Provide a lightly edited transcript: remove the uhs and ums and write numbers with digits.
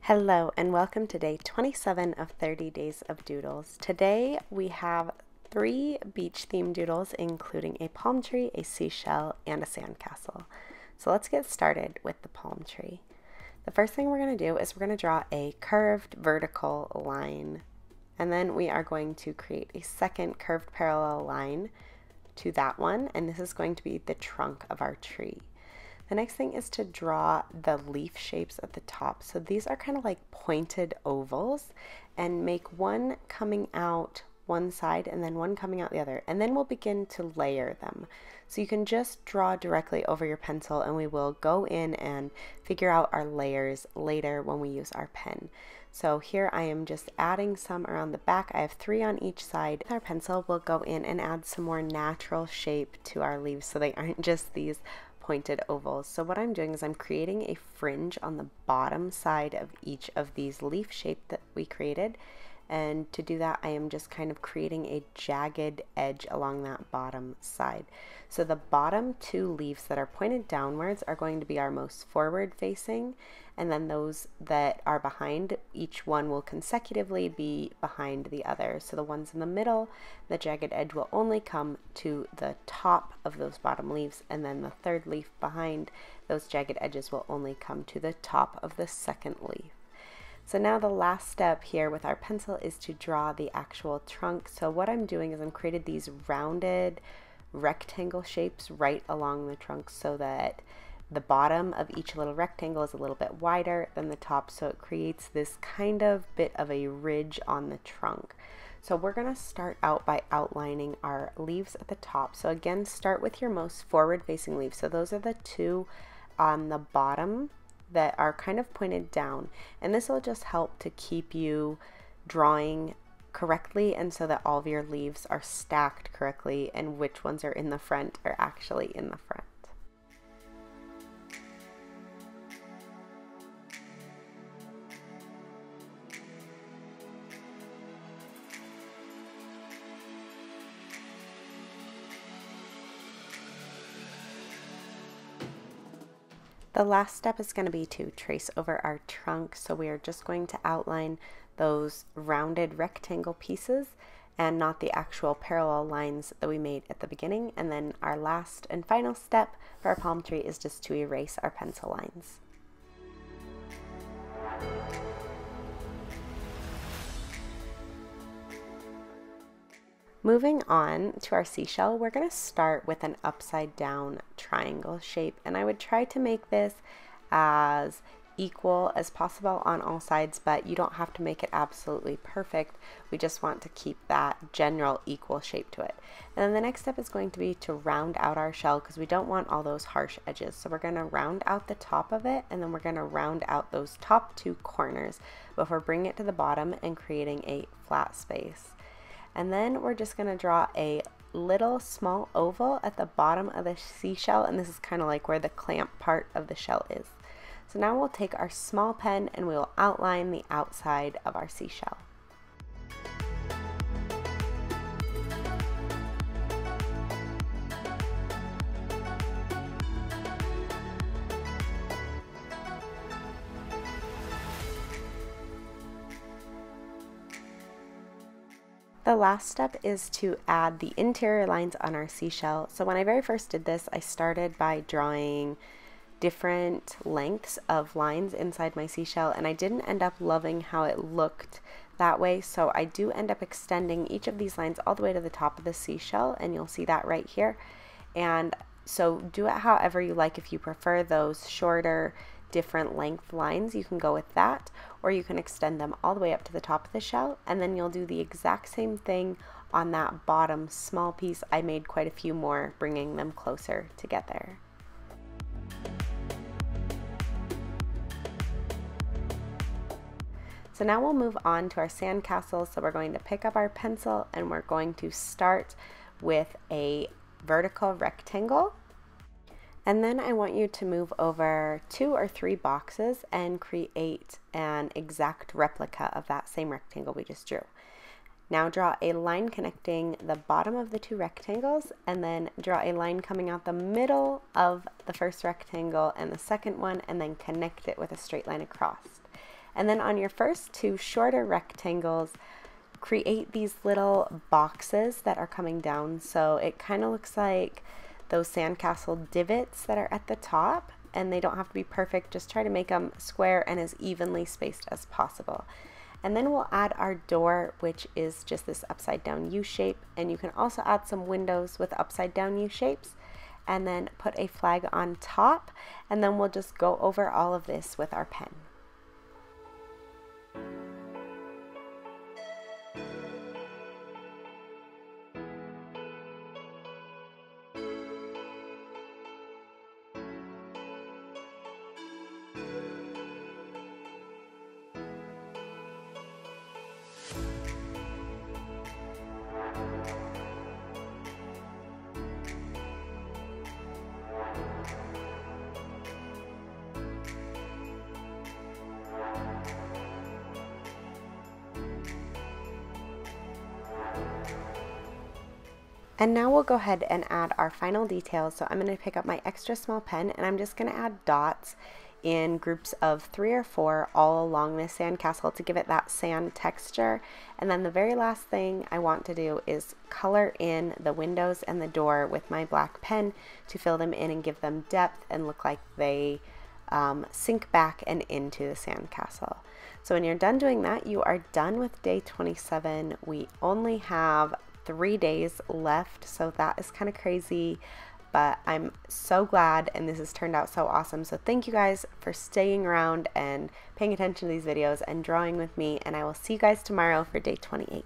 Hello and welcome to day 27 of 30 days of doodles. Today we have 3 beach themed doodles including a palm tree, a seashell, and a sandcastle. So let's get started with the palm tree. The first thing we're going to do is we're going to draw a curved vertical line, and then we are going to create a second curved parallel line to that one, and this is going to be the trunk of our tree. The next thing is to draw the leaf shapes at the top. So these are kind of like pointed ovals, and make one coming out one side and then one coming out the other. And then we'll begin to layer them. So you can just draw directly over your pencil, and we will go in and figure out our layers later when we use our pen. So here I am just adding some around the back. I have 3 on each side. With our pencil, we'll go in and add some more natural shape to our leaves so they aren't just these pointed ovals. So what I'm doing is I'm creating a fringe on the bottom side of each of these leaf shapes that we created, and to do that I am just kind of creating a jagged edge along that bottom side. So the bottom 2 leaves that are pointed downwards are going to be our most forward facing, and then those that are behind, each one will consecutively be behind the other. So the ones in the middle, the jagged edge will only come to the top of those bottom leaves, and then the third leaf behind, those jagged edges will only come to the top of the second leaf. So now the last step here with our pencil is to draw the actual trunk. So what I'm doing is I'm created these rounded rectangle shapes right along the trunk so that the bottom of each little rectangle is a little bit wider than the top, so it creates this kind of bit of a ridge on the trunk. So we're going to start out by outlining our leaves at the top. So again, start with your most forward facing leaves. So those are the 2 on the bottom that are kind of pointed down, and this will just help to keep you drawing correctly and so that all of your leaves are stacked correctly and which ones are in the front are actually in the front. The last step is going to be to trace over our trunk, so we are just going to outline those rounded rectangle pieces and not the actual parallel lines that we made at the beginning. And then our last and final step for our palm tree is just to erase our pencil lines. Moving on to our seashell, we're going to start with an upside down triangle shape, and I would try to make this as equal as possible on all sides, but you don't have to make it absolutely perfect. We just want to keep that general equal shape to it. And then the next step is going to be to round out our shell because we don't want all those harsh edges. So we're going to round out the top of it, and then we're going to round out those top 2 corners before bringing it to the bottom and creating a flat space. And then we're just going to draw a little small oval at the bottom of the seashell, and this is kind of like where the clamp part of the shell is. So now we'll take our small pen and we will outline the outside of our seashell. The last step is to add the interior lines on our seashell. So when I very first did this, I started by drawing different lengths of lines inside my seashell, and I didn't end up loving how it looked that way. So I do end up extending each of these lines all the way to the top of the seashell, and you'll see that right here. And so do it however you like. If you prefer those shorter, different length lines, you can go with that, or you can extend them all the way up to the top of the shell, and then you'll do the exact same thing on that bottom small piece. I made quite a few more, bringing them closer together. So now we'll move on to our sandcastle. So we're going to pick up our pencil and we're going to start with a vertical rectangle. And then I want you to move over 2 or 3 boxes and create an exact replica of that same rectangle we just drew. Now draw a line connecting the bottom of the 2 rectangles, and then draw a line coming out the middle of the first rectangle and the second one, and then connect it with a straight line across. And then on your first two shorter rectangles, create these little boxes that are coming down. So it kind of looks like those sandcastle divots that are at the top, and they don't have to be perfect. Just try to make them square and as evenly spaced as possible. And then we'll add our door, which is just this upside down U shape. And you can also add some windows with upside down U shapes, and then put a flag on top. And then we'll just go over all of this with our pen. And now we'll go ahead and add our final details. So I'm going to pick up my extra small pen, and I'm just going to add dots in groups of 3 or 4 all along this sandcastle to give it that sand texture. And then the very last thing I want to do is color in the windows and the door with my black pen to fill them in and give them depth and look like they sink back and into the sandcastle. So when you're done doing that, you are done with day 27. We only have 3 days left, so that is kind of crazy, but I'm so glad, and this has turned out so awesome. So thank you guys for staying around and paying attention to these videos and drawing with me, and I will see you guys tomorrow for day 28.